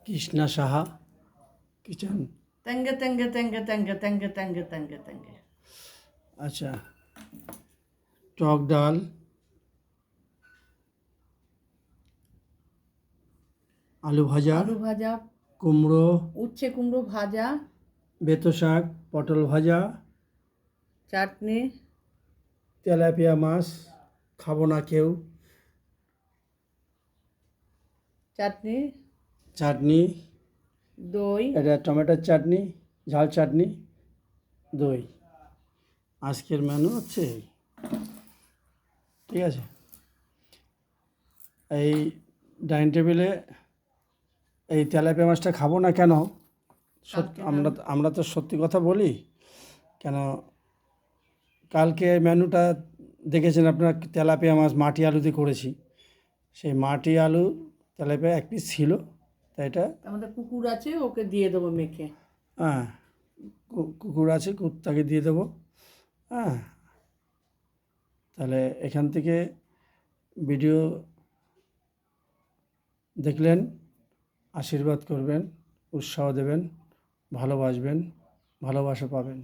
Krishna Saha kitchen. তঙ্গে তঙ্গে তঙ্গে তঙ্গে তঙ্গে তঙ্গে তঙ্গে তঙ্গে। আচ্ছা, টক ডাল, আলু ভাজা, আলু ভাজা, কুমড়ো, উচ্ছে কুমড়ো ভাজা, বেতো শাক, পটল ভাজা, চাটনি, তেলাপিয়া মাছ, খাবো না কেউ, চাটনি, চাটনি, দই। এটা টমেটোর চাটনি, ঝাল চাটনি, দই। আজকের মেনু হচ্ছে এই। ঠিক আছে, এই ডাইনিং টেবিলে এই তেলাপিয়া মাছটা খাবো না কেন? কালকে আমরা তো সত্যি কথা বলি। কেন, কালকে মেনুটা দেখেছেন আপনার, তেলাপিয়া মাছ মাটি আলু দিয়ে করেছি। সেই মাটি আলু তেলাপিয়া এক পিস ছিল, তাই এটা আমাদের কুকুর আছে, ওকে দিয়ে দেবো মেখে। হ্যাঁ, কুকুর আছে, কুত্তাকে দিয়ে দেবো। হ্যাঁ, তাহলে এখান থেকে ভিডিও দেখলেন, আশীর্বাদ করবেন, উৎসাহ দেবেন, ভালোবাসবেন, ভালোবাসা পাবেন।